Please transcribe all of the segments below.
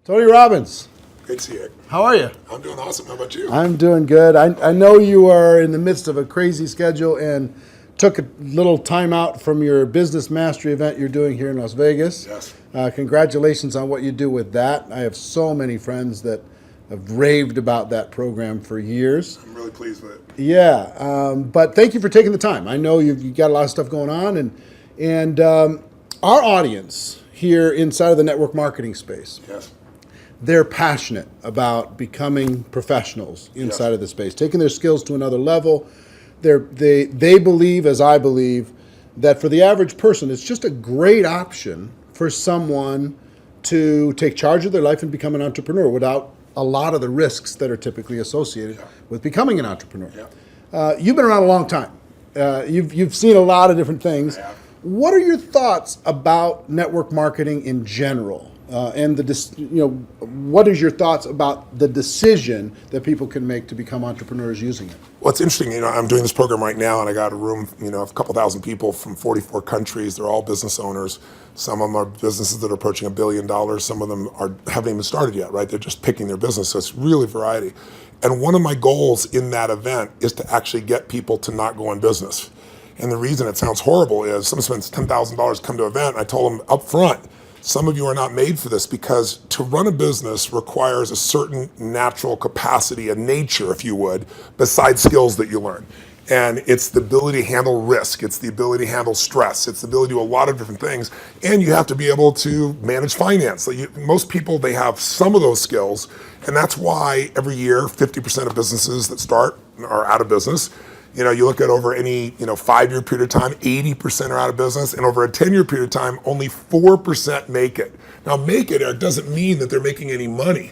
Tony Robbins, Great to see you. how are you? I'm doing awesome. How about you? I'm doing good. I know you are in the midst of a crazy schedule and took a little time out from your business mastery event you're doing here in Las Vegas. Yes. Congratulations on what you do with that. I have so many friends that have raved about that program for years. I'm really pleased with it. Yeah, but thank you for taking the time. I know you've got a lot of stuff going on, and our audience here inside of the network marketing space, Yes. they're passionate about becoming professionals inside Yes. of the space, taking their skills to another level. They believe, as I believe, that for the average person, it's just a great option for someone to take charge of their life and become an entrepreneur without a lot of the risks that are typically associated with becoming an entrepreneur. Yeah. You've been around a long time. You've seen a lot of different things. I have. What are your thoughts about network marketing in general? And what is your thoughts about the decision that people can make to become entrepreneurs using it? Well, it's interesting. I'm doing this program right now, and I got a room, of a couple thousand people from 44 countries. They're all business owners. Some of them are businesses that are approaching $1 billion. Some of them haven't even started yet, right? They're just picking their business. So it's really variety. And one of my goals in that event is to actually get people to not go in business. And the reason it sounds horrible is someone spends $10,000 to come to an event. And I told them up front, some of you are not made for this because to run a business requires a certain natural capacity, a nature, if you would, besides skills that you learn. And it's the ability to handle risk. It's the ability to handle stress. It's the ability to do a lot of different things. And you have to be able to manage finance. Most people, they have some of those skills. And that's why every year, 50% of businesses that start are out of business. You look at over any 5-year period of time, 80% are out of business, and over a 10-year period of time, only 4% make it. Now, make it doesn't mean that they're making any money,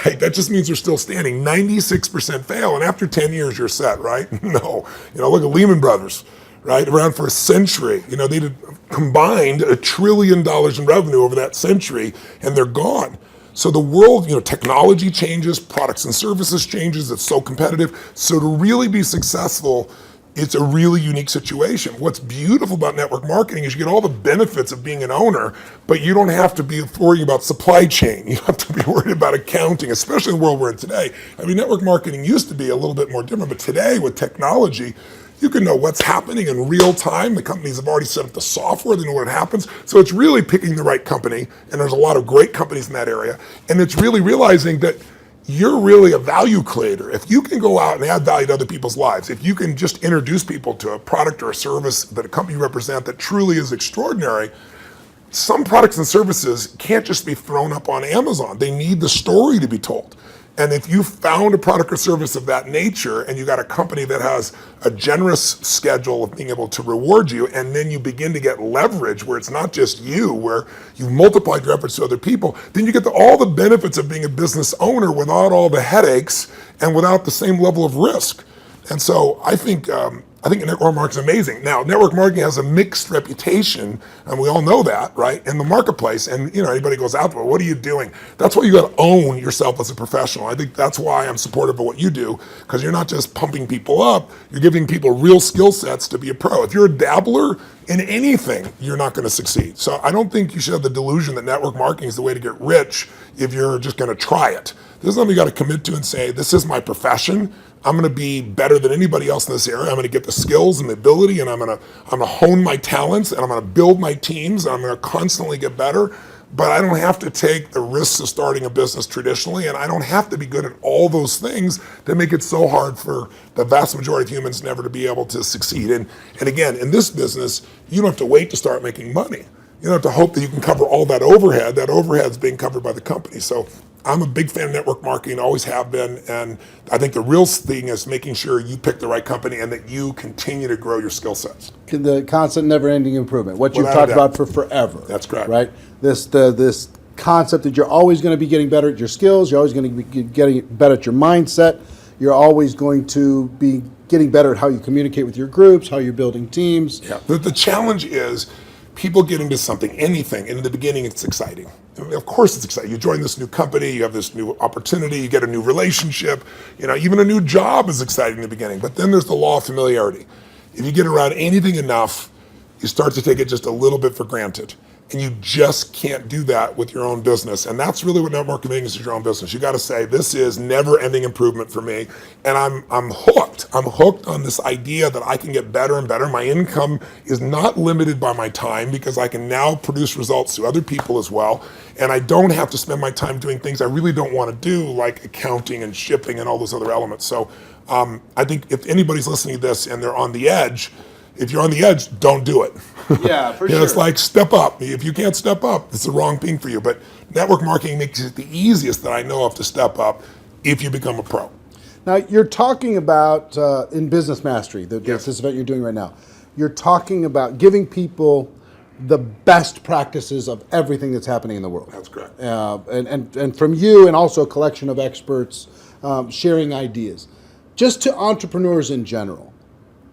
right? That just means they're still standing. 96% fail, and after 10 years, you're set, right? No. Look at Lehman Brothers, right? Around for a century. They did combined $1 trillion in revenue over that century, and they're gone. So the world, technology changes, products and services changes, it's so competitive. So to really be successful, it's a really unique situation. What's beautiful about network marketing is you get all the benefits of being an owner, but you don't have to be worrying about supply chain. You don't have to be worried about accounting, especially in the world we're in today. Network marketing used to be a little bit more different, but today with technology, you can know what's happening in real time. The companies have already set up the software, they know what happens. So it's really picking the right company, and there's a lot of great companies in that area. And it's really realizing that you're really a value creator. If you can go out and add value to other people's lives, if you can just introduce people to a product or a service that a company you represent that truly is extraordinary, some products and services can't just be thrown up on Amazon. They need the story to be told. And if you found a product or service of that nature and you got a company that has a generous schedule of being able to reward you, and then you begin to get leverage where it's not just you, where you've multiplied your efforts to other people, then you get all the benefits of being a business owner without all the headaches and without the same level of risk. And so I think network marketing is amazing. Now, network marketing has a mixed reputation, and we all know that, right, in the marketplace. And anybody goes out there, what are you doing? That's why you got to own yourself as a professional. I think that's why I'm supportive of what you do, because you're not just pumping people up, you're giving people real skill sets to be a pro. If you're a dabbler in anything, you're not going to succeed. So I don't think you should have the delusion that network marketing is the way to get rich if you're just going to try it. This is something you got to commit to and say, this is my profession. I'm going to be better than anybody else in this area. I'm going to get the skills and the ability, and I'm going to hone my talents, and I'm going to build my teams, and I'm going to constantly get better. But I don't have to take the risks of starting a business traditionally, and I don't have to be good at all those things that make it so hard for the vast majority of humans never to be able to succeed. And again, in this business, you don't have to wait to start making money. You don't have to hope that you can cover all that overhead. That overhead is being covered by the company. So I'm a big fan of network marketing, always have been, and I think the real thing is making sure you pick the right company and that you continue to grow your skill sets. The constant, never-ending improvement. What you've Without a talked doubt. about for forever. That's correct. Right? This concept that you're always going to be getting better at your skills. You're always going to be getting better at your mindset. You're always going to be getting better at how you communicate with your groups, how you're building teams. Yeah. The challenge is people get into something, anything, and in the beginning it's exciting. Of course it's exciting. You join this new company, you have this new opportunity, you get a new relationship, even a new job is exciting in the beginning. But then there's the law of familiarity. If you get around anything enough, you start to take it just a little bit for granted. And you just can't do that with your own business. And that's really what network marketing is your own business. You got to say, this is never ending improvement for me. And I'm hooked. I'm hooked on this idea that I can get better and better. My income is not limited by my time because I can now produce results to other people as well. And I don't have to spend my time doing things I really don't want to do, like accounting and shipping and all those other elements. So I think if anybody's listening to this and they're on the edge, if you're on the edge, don't do it. Yeah, for sure. It's like step up. If you can't step up, it's the wrong thing for you. But network marketing makes it the easiest that I know of to step up if you become a pro. Now, you're talking about, in Business Mastery, Yes. this event you're doing right now, you're talking about giving people the best practices of everything that's happening in the world. That's correct. And from you and also a collection of experts sharing ideas. Just to entrepreneurs in general.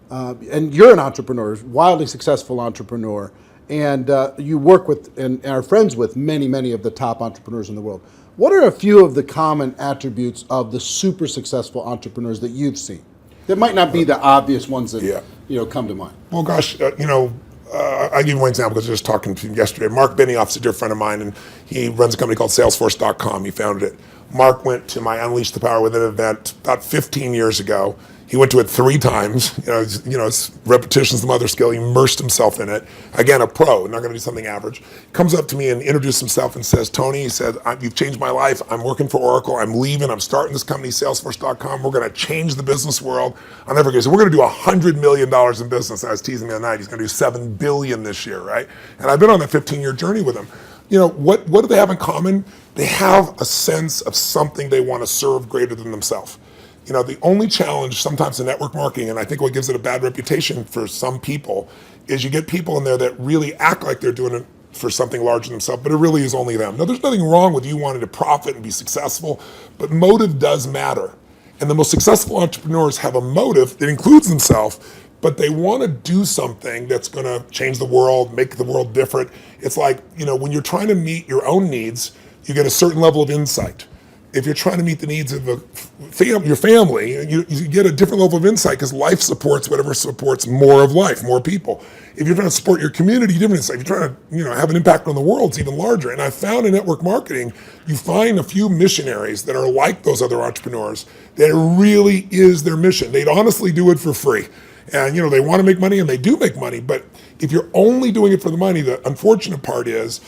And you're an entrepreneur, wildly successful entrepreneur, and you work with and are friends with many of the top entrepreneurs in the world. What are a few of the common attributes of the super successful entrepreneurs that you've seen? That might not be the obvious ones that come to mind. Well, gosh, I'll give you one example because I was just talking to him yesterday. Mark Benioff's a dear friend of mine, and he runs a company called Salesforce.com. He founded it. Mark went to my Unleash the Power Within event about 15 years ago. He went to it 3 times. It's repetition's the mother skill. He immersed himself in it. Again, a pro, not going to do something average. Comes up to me and introduces himself and says, Tony, he said, you've changed my life. I'm working for Oracle. I'm leaving. I'm starting this company, Salesforce.com. We're going to change the business world. I'll never forget. So we're going to do $100 million in business. I was teasing him the other night. He's going to do $7 billion this year, right? And I've been on a 15-year journey with him. What do they have in common? They have a sense of something they want to serve greater than themselves. The only challenge sometimes in network marketing, and I think what gives it a bad reputation for some people, is you get people in there that really act like they're doing it for something larger than themselves, but it really is only them. Now, there's nothing wrong with you wanting to profit and be successful, but motive does matter. And the most successful entrepreneurs have a motive that includes themselves, but they want to do something that's going to change the world, make the world different. It's like, when you're trying to meet your own needs, you get a certain level of insight. If you're trying to meet the needs of your family, you get a different level of insight because life supports whatever supports more of life, more people. If you're trying to support your community, different insight. If you're trying to have an impact on the world, it's even larger. And I found in network marketing, you find a few missionaries that are like those other entrepreneurs that it really is their mission. They'd honestly do it for free. And they want to make money and they do make money. But if you're only doing it for the money, the unfortunate part is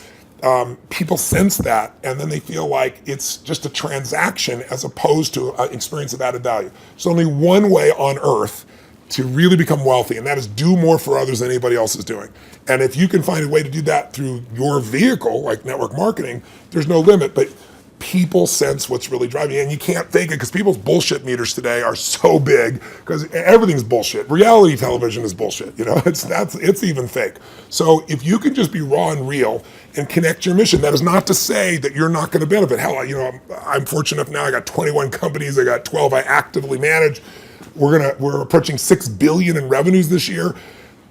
people sense that, and then they feel like it's just a transaction as opposed to an experience of added value. There's only one way on earth to really become wealthy, and that is do more for others than anybody else is doing. And if you can find a way to do that through your vehicle, like network marketing, there's no limit. But people sense what's really driving you, and you can't fake it because people's bullshit meters today are so big because everything's bullshit. Reality television is bullshit. It's even fake. So if you can just be raw and real and connect your mission, that is not to say that you're not going to benefit. Hell, I'm fortunate enough now. I got 21 companies. I got 12 I actively manage. We're approaching $6 billion in revenues this year,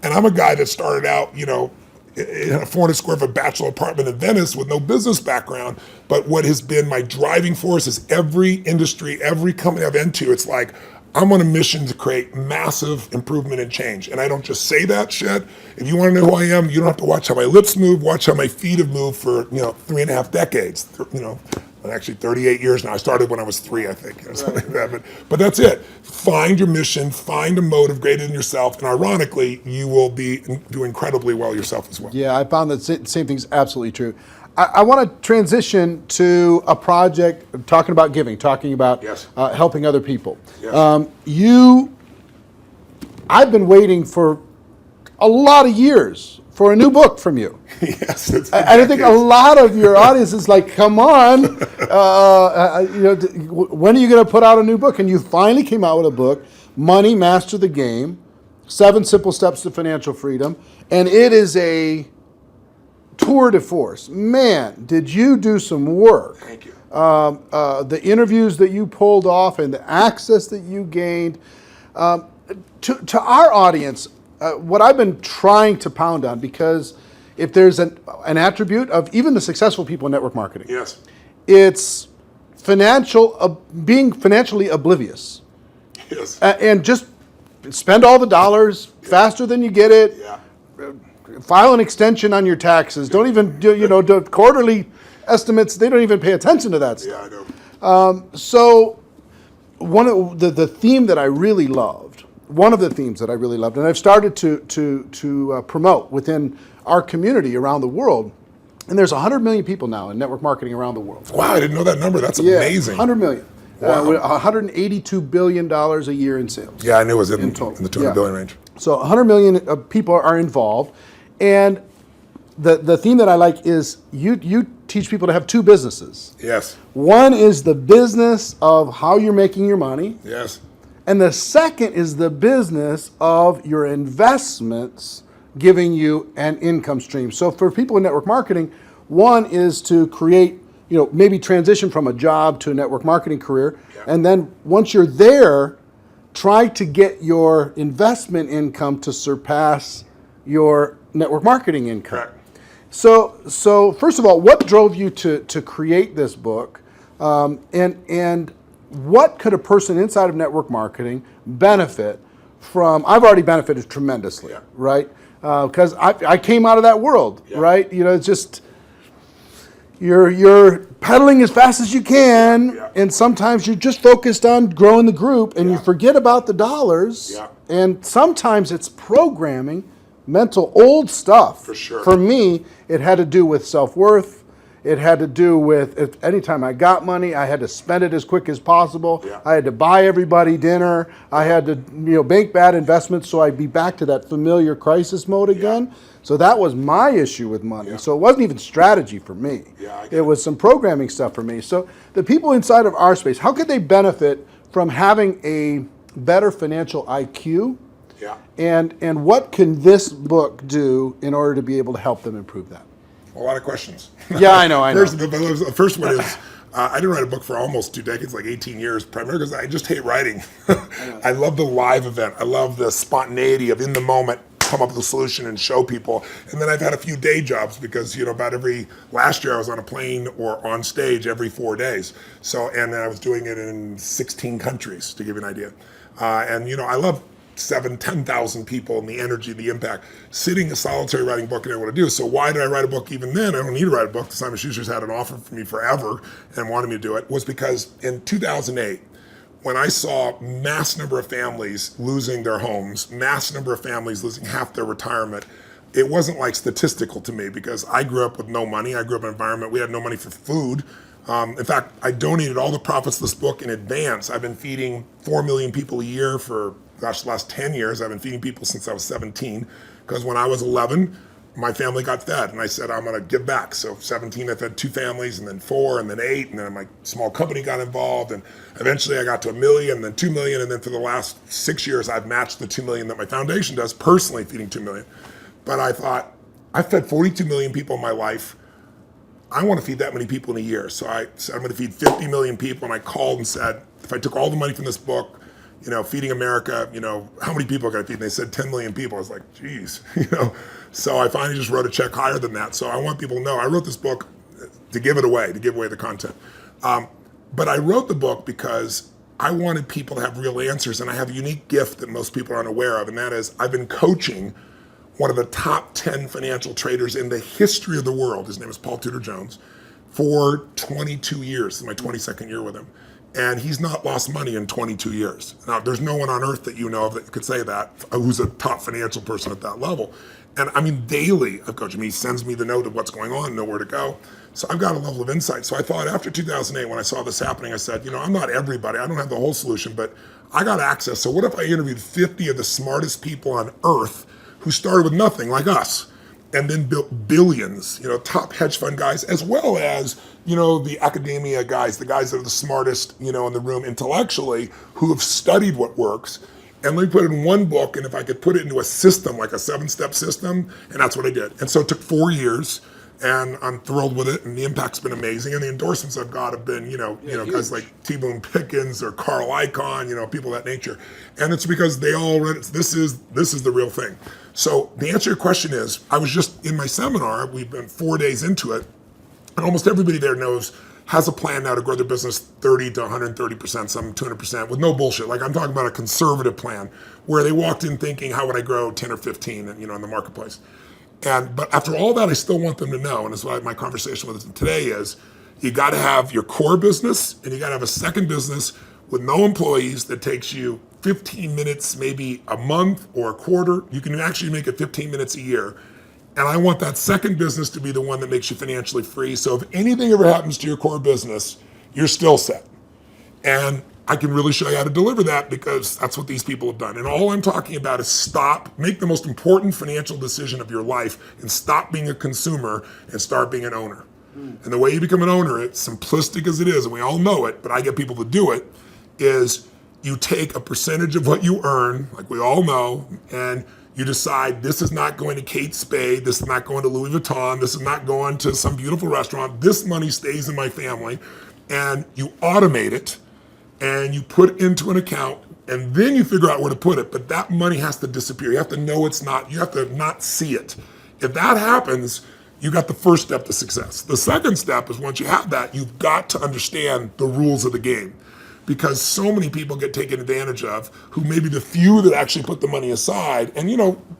and I'm a guy that started out, in a 400 square foot bachelor apartment in Venice with no business background. But what has been my driving force is every industry, every company I've been to, it's like, I'm on a mission to create massive improvement and change. And I don't just say that shit. If you want to know who I am, you don't have to watch how my lips move, watch how my feet have moved for, 3.5 decades, actually 38 years now. I started when I was 3, I think, something like that. But that's it. Find your mission, find a motive greater than yourself, and ironically, you will do incredibly well yourself as well. Yeah, I found that same thing's absolutely true. I want to transition to a project talking about giving, talking about helping other people. Yes. I've been waiting for a lot of years for a new book from you. Yes, and I think a lot of your audience is like, come on, when are you going to put out a new book? And you finally came out with a book, Money, Master the Game, 7 Simple Steps to Financial Freedom. And it is a tour de force. Man, did you do some work. Thank you. The interviews that you pulled off and the access that you gained. To our audience, what I've been trying to pound on, because if there's an attribute of even the successful people in network marketing, Yes. it's being financially oblivious. Yes. And just spend all the dollars faster than you get it. Yeah. file an extension on your taxes. Don't even do quarterly estimates. They don't even pay attention to that stuff. Yeah, I know. So one of the theme that I really loved, one of the themes that I really loved, and I've started to promote within our community around the world, and there's 100 million people now in network marketing around the world. Wow, I didn't know that number. That's amazing. 100 million. Wow. $182 billion a year in sales. Yeah, I knew it was in total. the 200 billion range. So 100 million people are involved, and the theme that I like is you teach people to have two businesses. Yes. One is the business of how you're making your money, Yes. and the second is the business of your investments giving you an income stream. So for people in network marketing, one is to create, maybe transition from a job to a network marketing career, and then once you're there, try to get your investment income to surpass your network marketing income. Correct. So first of all, what drove you to create this book, and what could a person inside of network marketing benefit from? I've already benefited tremendously, right? Because I came out of that world, right? It's just you're pedaling as fast as you can, and sometimes you're just focused on growing the group, and you forget about the dollars. And sometimes it's programming, mental old stuff. For sure. For me, it had to do with self-worth. It had to do with if anytime I got money, I had to spend it as quick as possible. I had to buy everybody dinner. I had to make bad investments so I'd be back to that familiar crisis mode again. So that was my issue with money. So it wasn't even strategy for me. It was some programming stuff for me. So the people inside of our space, how could they benefit from having a better financial IQ? And what can this book do in order to be able to help them improve that? A lot of questions. Yeah, I know. The first one is, I didn't write a book for almost 2 decades, like 18 years, primarily because I just hate writing. I love the live event. I love the spontaneity of in the moment, come up with a solution and show people. And then I've had a few day jobs because, last year I was on a plane or on stage every 4 days. And then I was doing it in 16 countries, to give you an idea. I love 10,000 people and the energy, the impact. Sitting a solitary writing book, I didn't want to do. So why did I write a book even then? I don't need to write a book. Simon Schuster's had an offer for me forever and wanted me to do it. Was because in 2008, when I saw mass number of families losing their homes, mass number of families losing half their retirement, it wasn't like statistical to me because I grew up with no money. I grew up in an environment, we had no money for food. In fact, I donated all the profits of this book in advance. I've been feeding 4 million people a year for the last 10 years. I've been feeding people since I was 17, because when I was 11, my family got fed, and I said, I'm gonna give back. So 17, I fed 2 families, and then 4, and then 8, and then my small company got involved, and eventually I got to $1 million, and then 2 million, and then for the last 6 years, I've matched the 2 million that my foundation does, personally feeding 2 million. But I thought, I fed 42 million people in my life. I want to feed that many people in a year. So I said, I'm going to feed 50 million people. And I called and said, if I took all the money from this book, Feeding America, how many people can I feed? And they said 10 million people. I was like, geez, So I finally just wrote a check higher than that. So I want people to know I wrote this book to give it away, to give away the content. But I wrote the book because I wanted people to have real answers. And I have a unique gift that most people aren't aware of. And that is I've been coaching one of the top 10 financial traders in the history of the world. His name is Paul Tudor Jones, for 22 years. This is my 22nd year with him. And he's not lost money in 22 years. Now, there's no one on earth that you know of that could say that, who's a top financial person at that level. And I mean, daily, I've coached him. He sends me the note of what's going on, know where to go. So I've got a level of insight. So I thought after 2008, when I saw this happening, I said, I'm not everybody. I don't have the whole solution, but I got access. So what if I interviewed 50 of the smartest people on earth who started with nothing, like us, and then built billions, top hedge fund guys, as well as, the academia guys, the guys that are the smartest, in the room intellectually, who have studied what works. And let me put it in one book, and if I could put it into a system, like a 7-step system, and that's what I did. And so it took 4 years, and I'm thrilled with it, and the impact's been amazing. And the endorsements I've got have been, guys like T. Boone Pickens or Carl Icahn, people of that nature. And it's because they all read it. This is the real thing. So the answer to your question is, I was just in my seminar, we've been 4 days into it, and almost everybody there has a plan now to grow their business 30 to 130%, some 200%, with no bullshit. Like I'm talking about a conservative plan where they walked in thinking, how would I grow 10 or 15, in the marketplace? But after all that, I still want them to know, and that's why my conversation with them today is, you got to have your core business, and you got to have a second business with no employees that takes you 15 minutes, maybe a month or a quarter. You can actually make it 15 minutes a year. And I want that second business to be the one that makes you financially free. So if anything ever happens to your core business, you're still set. And I can really show you how to deliver that, because that's what these people have done. And all I'm talking about is make the most important financial decision of your life, and stop being a consumer and start being an owner. And the way you become an owner, it's simplistic as it is, and we all know it, but I get people to do it, is you take a percentage of what you earn, like we all know, and you decide, this is not going to Kate Spade, this is not going to Louis Vuitton, this is not going to some beautiful restaurant, this money stays in my family, and you automate it, and you put it into an account, and then you figure out where to put it, but that money has to disappear. You have to know it's not, you have to not see it. If that happens, you got the first step to success. The second step is, once you have that, you've got to understand the rules of the game. Because so many people get taken advantage of, who may be the few that actually put the money aside. And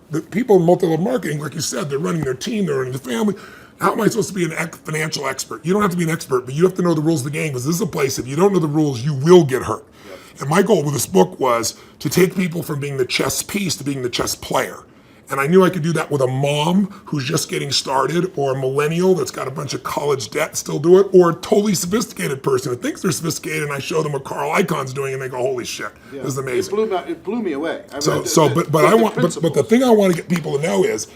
the people in multi-level marketing, like you said, they're running their team, they're running the family. How am I supposed to be a financial expert? You don't have to be an expert, but you have to know the rules of the game, because this is a place, if you don't know the rules, you will get hurt. Yep. And my goal with this book was to take people from being the chess piece to being the chess player. And I knew I could do that with a mom who's just getting started, or a millennial that's got a bunch of college debt, still do it, or a totally sophisticated person who thinks they're sophisticated, and I show them what Carl Icahn's doing, and they go, "Holy shit, this is amazing." It blew me away. But the thing I want to get people to know is,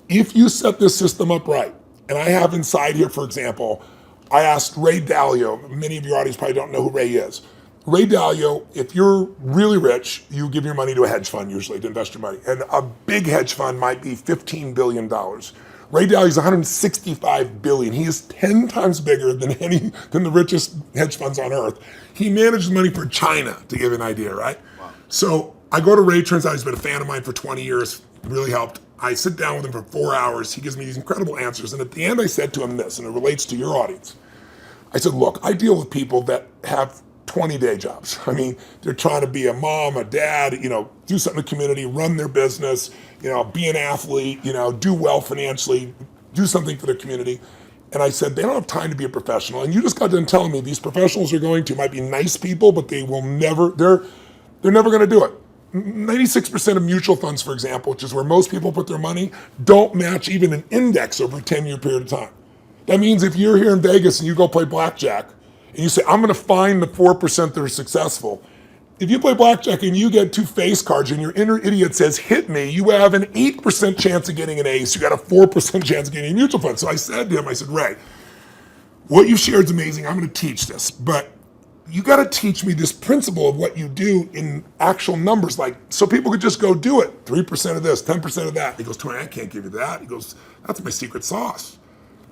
if you set this system up right, and I have inside here, for example, I asked Ray Dalio. Many of your audience probably don't know who Ray is. Ray Dalio, if you're really rich, you give your money to a hedge fund usually to invest your money. And a big hedge fund might be $15 billion. Ray Dalio's $165 billion. He is 10 times bigger than the richest hedge funds on earth. He manages money for China, to give an idea, right? Wow. So I go to Ray, turns out he's been a fan of mine for 20 years, really helped. I sit down with him for 4 hours. He gives me these incredible answers. And at the end, I said to him this, and it relates to your audience. I said, look, I deal with people that have 20-day jobs. I mean, they're trying to be a mom, a dad, do something in the community, run their business, be an athlete, do well financially, do something for their community. And I said, they don't have time to be a professional. And you just got done telling me these professionals might be nice people, but they're never going to do it. 96% of mutual funds, for example, which is where most people put their money, don't match even an index over a 10-year period of time. That means if you're here in Vegas and you go play blackjack, and you say, I'm going to find the 4% that are successful. If you play blackjack and you get 2 face cards and your inner idiot says, hit me, you have an 8% chance of getting an ace. You got a 4% chance of getting a mutual fund. So I said to him, Ray, what you shared is amazing. I'm going to teach this. But you got to teach me this principle of what you do in actual numbers, so people could just go do it. 3% of this, 10% of that. He goes, Tony, I can't give you that. He goes, that's my secret sauce.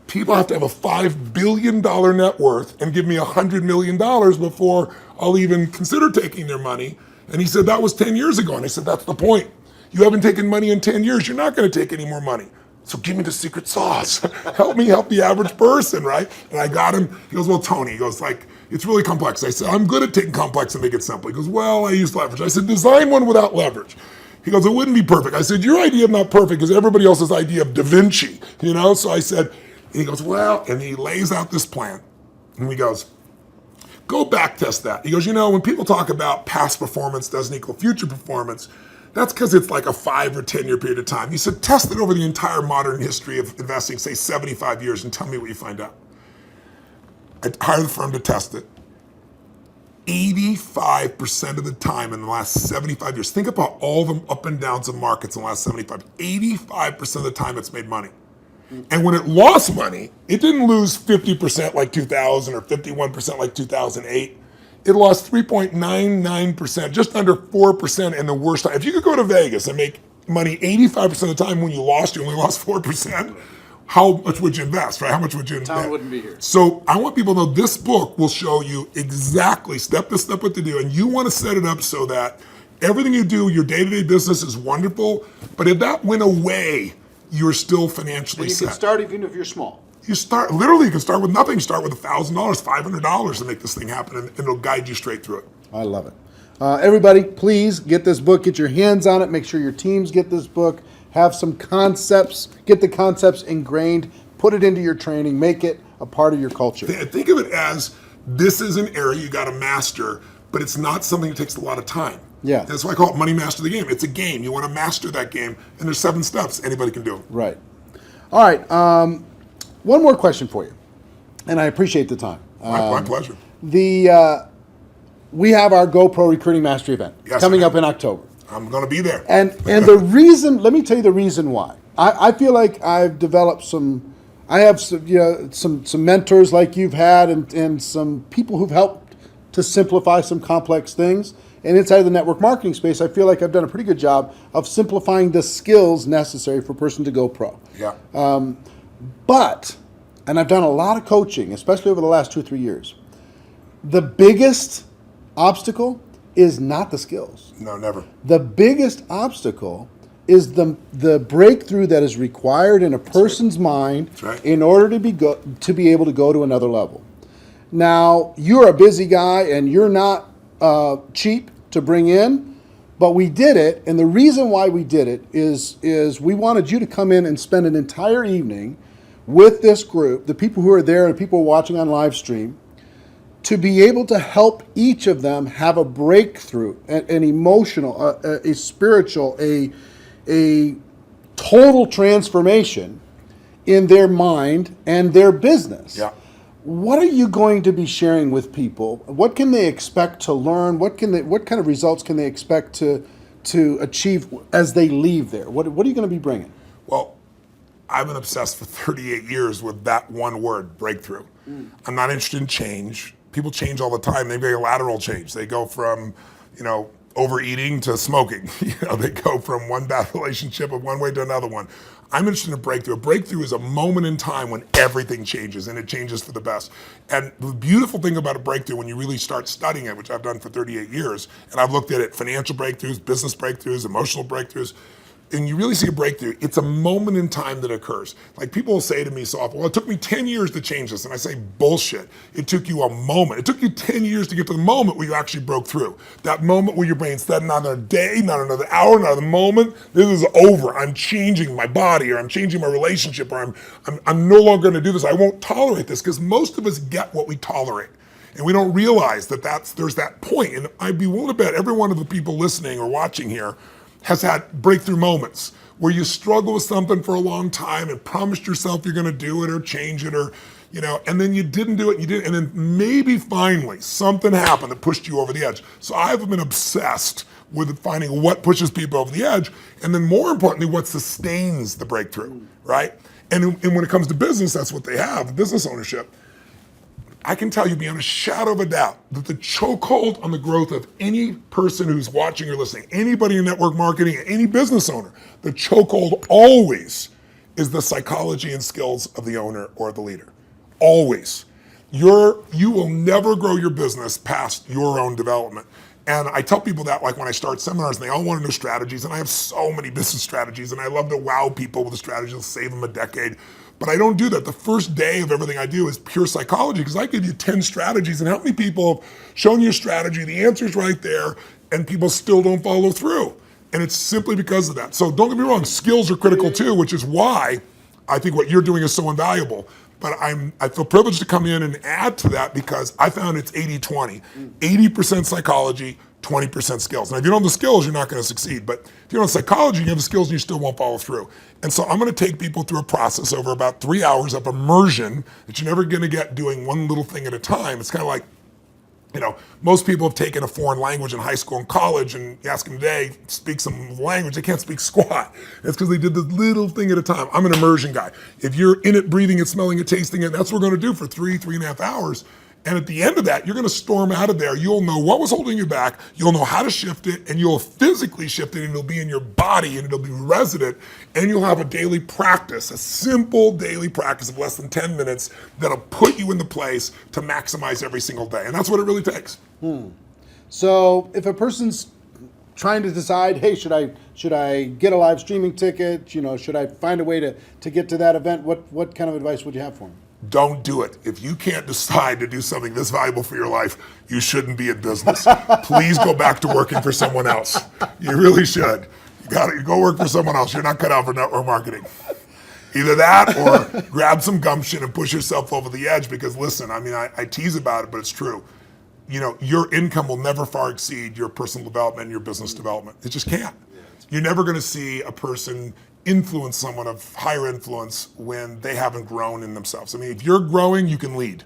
People have to have a $5 billion net worth and give me $100 million before I'll even consider taking their money. And he said, that was 10 years ago. And I said, that's the point. You haven't taken money in 10 years. You're not going to take any more money. So give me the secret sauce. Help me help the average person, right? And I got him. He goes, well, Tony, he goes, it's really complex. I said, I'm good at taking complex and make it simple. He goes, well, I use leverage. I said, design one without leverage. He goes, it wouldn't be perfect. I said, your idea of not perfect is everybody else's idea of Da Vinci, So I said, and he goes, well, and he lays out this plan. And he goes, go back test that. He goes, when people talk about past performance doesn't equal future performance, that's because it's like a 5 or 10 year period of time. He said, test it over the entire modern history of investing, say 75 years, and tell me what you find out. I hired the firm to test it. 85% of the time in the last 75 years, think about all the up and downs of markets in the last 85% of the time it's made money. And when it lost money, it didn't lose 50% like 2000 or 51% like 2008. It lost 3.99%, just under 4% in the worst time. If you could go to Vegas and make money 85% of the time when you only lost 4%, how much would you invest, right? How much would you invest? Town wouldn't be here. So I want people to know this book will show you exactly step by step what to do. And you want to set it up so that everything you do, your day-to-day business is wonderful. But if that went away, you're still financially set. You can start even if you're small. You can start with nothing. Start with $1,000, $500 to make this thing happen, and it'll guide you straight through it. I love it. Everybody, please get this book. Get your hands on it. Make sure your teams get this book. have some concepts, get the concepts ingrained, put it into your training, make it a part of your culture. Think of it as this is an area you got to master, but it's not something that takes a lot of time. Yeah. That's why I call it money master the game. It's a game. You want to master that game, and there's 7 steps. Anybody can do it. Right. All right. One more question for you, and I appreciate the time. My pleasure. We have our GoPro Recruiting Mastery event coming up in October. I'm going to be there. And the reason, let me tell you the reason why. I feel like I've developed I have some mentors like you've had and some people who've helped to simplify some complex things. And inside the network marketing space, I feel like I've done a pretty good job of simplifying the skills necessary for a person to go pro. Yeah. And I've done a lot of coaching, especially over the last 2 or 3 years. The biggest obstacle is not the skills. No, never. The biggest obstacle is the breakthrough that is required in a person's mind in order to be able to go to another level. Now, you're a busy guy and you're not cheap to bring in, but we did it, and the reason why we did it is we wanted you to come in and spend an entire evening with this group, the people who are there and people watching on live stream, to be able to help each of them have a breakthrough, an emotional, a spiritual, a total transformation in their mind and their business. Yeah. What are you going to be sharing with people? What can they expect to learn? What kind of results can they expect to achieve as they leave there? What are you going to be bringing? Well, I've been obsessed for 38 years with that one word, breakthrough. I'm not interested in change. People change all the time. They make a lateral change. They go from, overeating to smoking. They go from one bad relationship of one way to another one. I'm interested in a breakthrough. A breakthrough is a moment in time when everything changes, and it changes for the best. And the beautiful thing about a breakthrough, when you really start studying it, which I've done for 38 years, and I've looked at it, financial breakthroughs, business breakthroughs, emotional breakthroughs, and you really see a breakthrough, it's a moment in time that occurs. Like people will say to me so often, well, it took me 10 years to change this. And I say, bullshit. It took you a moment. It took you 10 years to get to the moment where you actually broke through. That moment where your brain said, not another day, not another hour, not another moment. This is over. I'm changing my body, or I'm changing my relationship, or I'm no longer gonna do this. I won't tolerate this, because most of us get what we tolerate. And we don't realize that there's that point. And I'd be willing to bet every one of the people listening or watching here has had breakthrough moments where you struggle with something for a long time and promised yourself you're going to do it or change it, or and then you didn't do it, and then maybe finally something happened that pushed you over the edge. So I've been obsessed with finding what pushes people over the edge, and then more importantly, what sustains the breakthrough, right? And when it comes to business, that's what they have, business ownership. I can tell you beyond a shadow of a doubt that the chokehold on the growth of any person who's watching or listening, anybody in network marketing, any business owner, the chokehold always is the psychology and skills of the owner or the leader. Always. You will never grow your business past your own development. And I tell people that, like when I start seminars, and they all want to know strategies, and I have so many business strategies, and I love to wow people with the strategies that'll save them a decade. But I don't do that. The first day of everything I do is pure psychology, because I give you 10 strategies, and how many people have shown you a strategy, the answer's right there, and people still don't follow through. And it's simply because of that. So don't get me wrong, skills are critical too, which is why I think what you're doing is so invaluable. But I feel privileged to come in and add to that, because I found it's 80-20. 80% psychology, 20% skills. Now, if you don't have the skills, you're not going to succeed. But if you don't have psychology, you have the skills and you still won't follow through. And so I'm going to take people through a process over about 3 hours of immersion that you're never going to get doing one little thing at a time. It's kind of like, most people have taken a foreign language in high school and college, and you ask them today, speak some language, they can't speak squat. It's because they did this little thing at a time. I'm an immersion guy. If you're in it, breathing it, smelling it, tasting it, that's what we're going to do for 3.5 hours. And at the end of that, you're going to storm out of there. You'll know what was holding you back. You'll know how to shift it, and you'll physically shift it, and it'll be in your body, and it'll be resident. And you'll have a daily practice, a simple daily practice of less than 10 minutes that'll put you in the place to maximize every single day. And that's what it really takes. So if a person's trying to decide, hey, should I get a live streaming ticket? Should I find a way to get to that event? What kind of advice would you have for them? Don't do it. If you can't decide to do something this valuable for your life, you shouldn't be in business. Please go back to working for someone else. You really should. Gotta go work for someone else. You're not cut out for network marketing. Either that or grab some gumption and push yourself over the edge, because listen, I mean, I tease about it, but it's true. You know, your income will never far exceed your personal development and your business development. It just can't. You're never going to see a person influence someone of higher influence when they haven't grown in themselves. I mean, if you're growing, you can lead.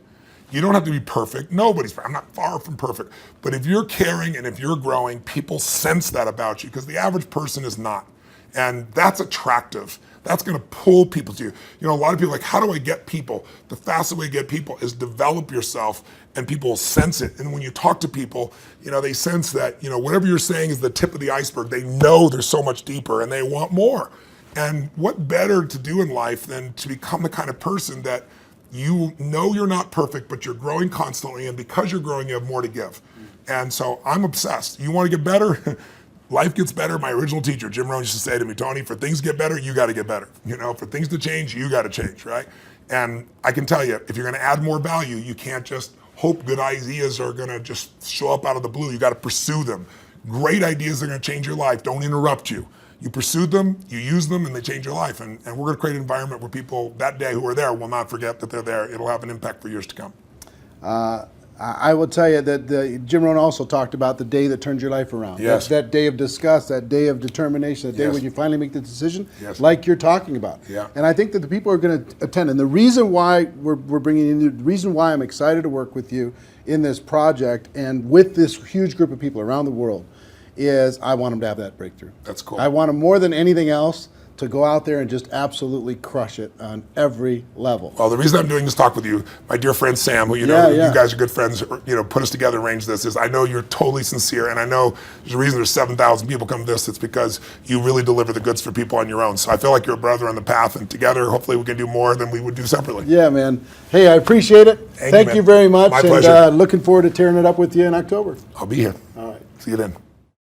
You don't have to be perfect. Nobody's, I'm not far from perfect. But if you're caring and if you're growing, people sense that about you, because the average person is not. And that's attractive. That's going to pull people to you. You know, a lot of people are like, how do I get people? The fastest way to get people is develop yourself, and people will sense it. And when you talk to people, you know, they sense that, you know, whatever you're saying is the tip of the iceberg. They know there's so much deeper and they want more. And what better to do in life than to become the kind of person that you know you're not perfect, but you're growing constantly, and because you're growing, you have more to give. And so I'm obsessed. You want to get better? Life gets better. My original teacher, Jim Rohn, used to say to me, Tony, for things to get better, you got to get better. You know, for things to change, you got to change, right? And I can tell you, if you're going to add more value, you can't just hope good ideas are going to just show up out of the blue. You got to pursue them. Great ideas are going to change your life. Don't interrupt you. You pursue them, you use them, and they change your life. And we're going to create an environment where people that day who are there will not forget that they're there. It'll have an impact for years to come. I will tell you that Jim Rohn also talked about the day that turns your life around. Yes. That day of disgust, that day of determination, that day Yes. when you finally make the decision, Yes. like you're talking about. Yeah. And I think that the people are going to attend. And the reason why we're bringing in, the reason why I'm excited to work with you in this project and with this huge group of people around the world is I want them to have that breakthrough. That's cool. I want them more than anything else to go out there and just absolutely crush it on every level. Well, the reason I'm doing this talk with you, my dear friend Sam, who you guys are good friends, you know, put us together, arranged this, is I know you're totally sincere, and I know there's a reason there's 7,000 people come to this. It's because you really deliver the goods for people on your own. So I feel like you're a brother on the path, and together, hopefully, we can do more than we would do separately. Yeah, man. Hey, I appreciate it. Thank you man. very much. My and pleasure. Looking forward to tearing it up with you in October. I'll be here. All right. See you then.